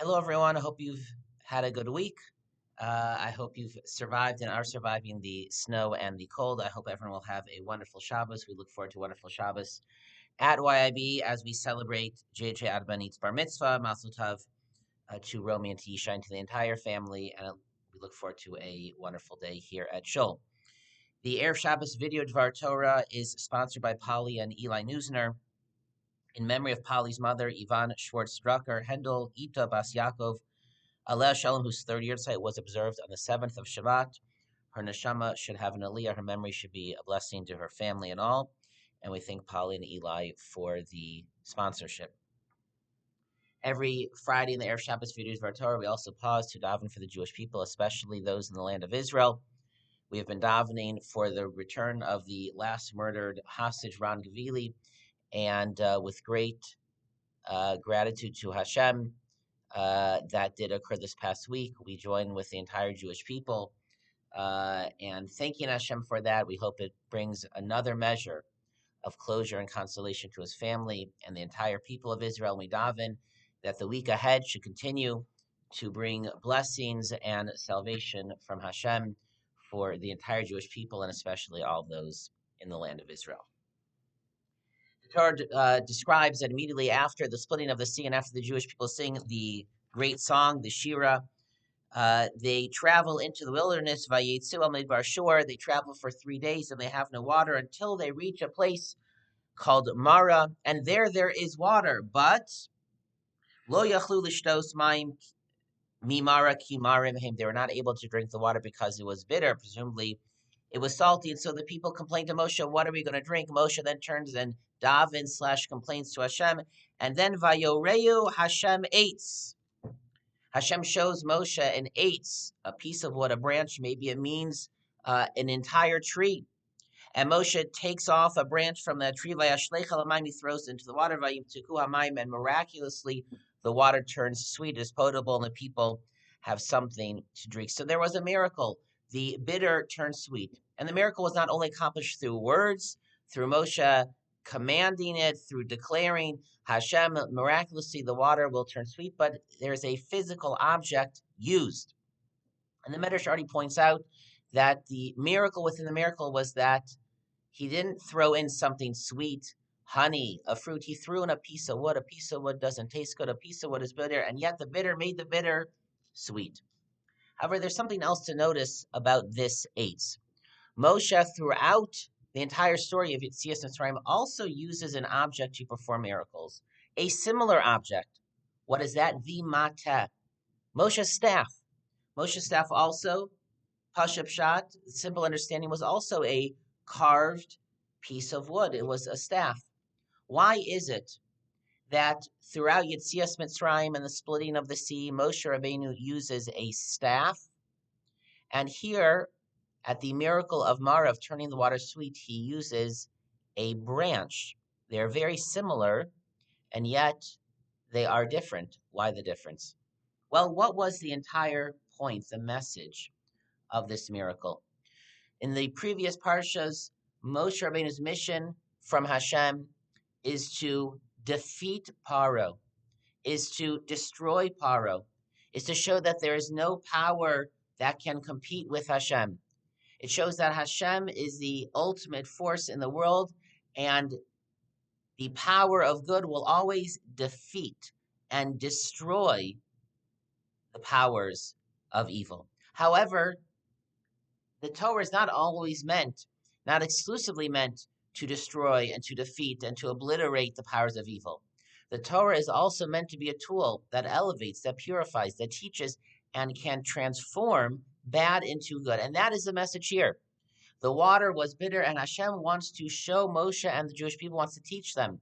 Hello, everyone. I hope you've had a good week. I hope you've survived and are surviving the snow and the cold. I hope everyone will have a wonderful Shabbos. We look forward to a wonderful Shabbos at YIB as we celebrate JJ Adbanit's Bar Mitzvah, Mazel Tov to Romy and to Yishai and to the entire family. And we look forward to a wonderful day here at Shul. The Erev Shabbos video Dvar Torah is sponsored by Polly and Eli Neusner in memory of Polly's mother, Ivan Schwartz Drucker, Hendel Ita Bas Yaakov, Aleh Shalom, whose third year was observed on the 7th of Shabbat. Her neshama should have an aliyah. Her memory should be a blessing to her family and all. And we thank Polly and Eli for the sponsorship. Every Friday in the Erev Shabbos videos of our Torah, we also pause to daven for the Jewish people, especially those in the land of Israel. We have been davening for the return of the last murdered hostage, Ron Gavili, and with great gratitude to Hashem, that did occur this past week. We join with the entire Jewish people and thanking Hashem for that. We hope it brings another measure of closure and consolation to his family and the entire people of Israel. We daven that the week ahead should continue to bring blessings and salvation from Hashem for the entire Jewish people and especially all those in the land of Israel. The Torah describes that immediately after the splitting of the sea and after the Jewish people sing the great song, the Shira, they travel into the wilderness, Vayetzu al Midbar Shur. They travel for 3 days and they have no water until they reach a place called Mara, and there is water, but Lo Yachlu Lishtos Maim Mimara Ki Marim Him. They were not able to drink the water because it was bitter. Presumably, it was salty, and so the people complained to Moshe, "What are we going to drink?" Moshe then turns and davens/complains to Hashem, and then Vayoreu Hashem eitz. Hashem shows Moshe an eitz, a piece of wood, a branch. Maybe it means an entire tree. And Moshe takes off a branch from the tree, he throws it into the water, and miraculously the water turns sweet, it is potable, and the people have something to drink. So there was a miracle. The bitter turned sweet. And the miracle was not only accomplished through words, through Moshe commanding it, through declaring Hashem, miraculously the water will turn sweet, but there's a physical object used. And the Medrash already points out that the miracle within the miracle was that he didn't throw in something sweet, honey, a fruit. He threw in a piece of wood. A piece of wood doesn't taste good. A piece of wood is bitter, and yet the bitter made the bitter sweet. However, there's something else to notice about this eitz. Moshe, throughout the entire story of Yetzias Mitzrayim, also uses an object to perform miracles. A similar object. What is that? The mateh. Moshe's staff. Moshe's staff also, Pashup Pshat, simple understanding, was also a carved piece of wood. It was a staff. Why is it that throughout Yetzias Mitzrayim and the splitting of the sea, Moshe Rabbeinu uses a staff, and here at the miracle of Mara, of turning the water sweet, he uses a branch? They're very similar, and yet they are different. Why the difference? Well, what was the entire point, the message of this miracle? In the previous parshas, Moshe Rabbeinu's mission from Hashem is to defeat Paro, is to destroy Paro, is to show that there is no power that can compete with Hashem. It shows that Hashem is the ultimate force in the world, and the power of good will always defeat and destroy the powers of evil. However, the Torah is not always meant, not exclusively meant, to destroy and to defeat and to obliterate the powers of evil. The Torah is also meant to be a tool that elevates, that purifies, that teaches, and can transform bad into good. And that is the message here. The water was bitter, and Hashem wants to show Moshe and the Jewish people, wants to teach them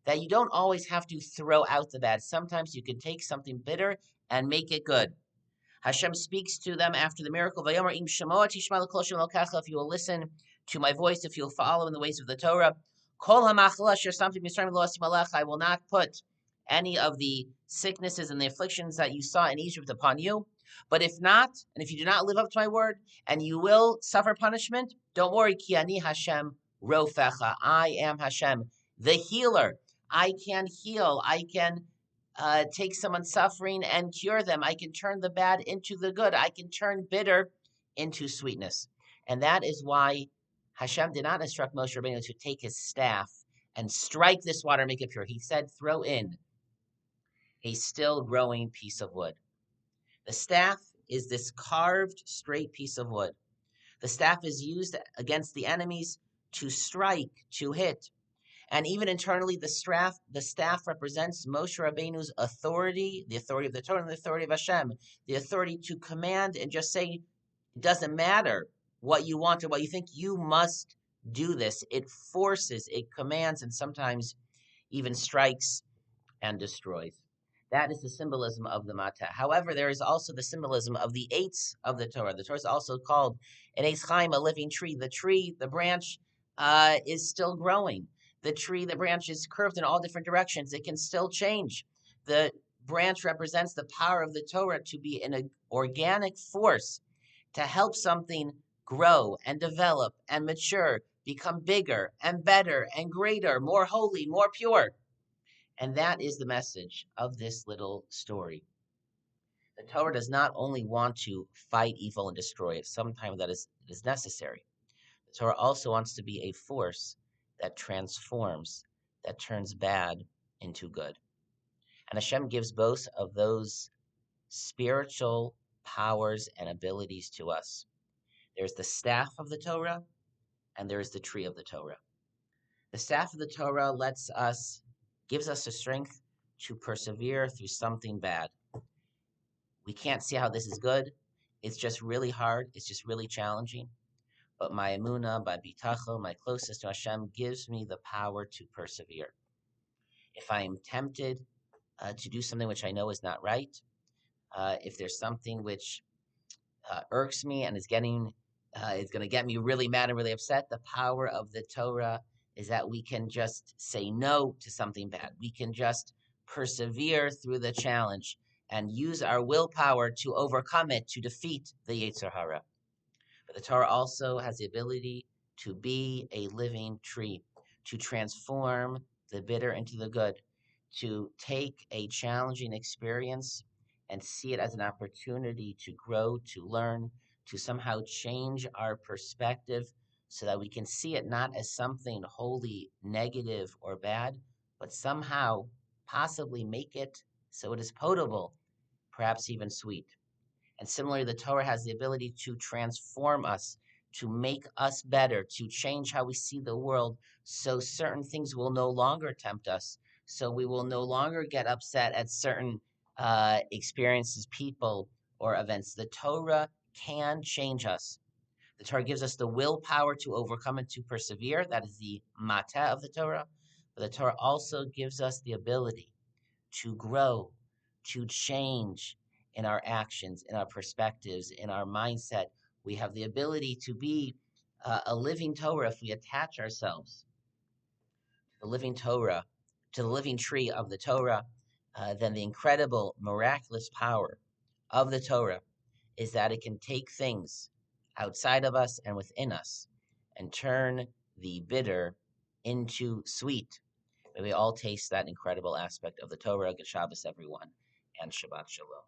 that you don't always have to throw out the bad. Sometimes you can take something bitter and make it good. Hashem speaks to them after the miracle. If you will listen to my voice, if you'll follow in the ways of the Torah, I will not put any of the sicknesses and the afflictions that you saw in Egypt upon you. But if not, and if you do not live up to my word, and you will suffer punishment, don't worry. Ki ani Hashem rofecha. I am Hashem, the healer. I can heal. I can take someone's suffering and cure them. I can turn the bad into the good. I can turn bitter into sweetness. And that is why Hashem did not instruct Moshe Rabbeinu to take his staff and strike this water and make it pure. He said, throw in a still growing piece of wood. The staff is this carved, straight piece of wood. The staff is used against the enemies to strike, to hit. And even internally, the staff represents Moshe Rabbeinu's authority, the authority of the Torah, and the authority of Hashem, the authority to command and just say, it doesn't matter what you want or what you think, you must do this. It forces, it commands, and sometimes even strikes and destroys. That is the symbolism of the Mateh. However, there is also the symbolism of the eights of the Torah. The Torah is also called an Eitz Chaim, a living tree. The tree, the branch, is still growing. The tree, the branch is curved in all different directions. It can still change. The branch represents the power of the Torah to be an organic force to help something grow and develop and mature, become bigger and better and greater, more holy, more pure. And that is the message of this little story. The Torah does not only want to fight evil and destroy it, sometimes that is necessary. The Torah also wants to be a force that transforms, that turns bad into good. And Hashem gives both of those spiritual powers and abilities to us. There's the staff of the Torah, and there is the tree of the Torah. The staff of the Torah gives us the strength to persevere through something bad. We can't see how this is good. It's just really hard. It's just really challenging. But my emunah, my bitachon, my closeness to Hashem gives me the power to persevere. If I am tempted to do something which I know is not right, if there's something which irks me and is going to get me really mad and really upset, the power of the Torah is that we can just say no to something bad. We can just persevere through the challenge and use our willpower to overcome it, to defeat the Yetzer Hara. But the Torah also has the ability to be a living tree, to transform the bitter into the good, to take a challenging experience and see it as an opportunity to grow, to learn, to somehow change our perspective so that we can see it not as something wholly negative or bad, but somehow possibly make it so it is potable, perhaps even sweet. And similarly, the Torah has the ability to transform us, to make us better, to change how we see the world, so certain things will no longer tempt us. So we will no longer get upset at certain experiences, people, or events. The Torah can change us. The Torah gives us the willpower to overcome and to persevere. That is the mateh of the Torah. But the Torah also gives us the ability to grow, to change in our actions, in our perspectives, in our mindset. We have the ability to be a living Torah if we attach ourselves to the living Torah, to the living tree of the Torah. Then the incredible, miraculous power of the Torah is that it can take things outside of us and within us and turn the bitter into sweet. May we all taste that incredible aspect of the Torah. Good Shabbos, everyone, and Shabbat Shalom.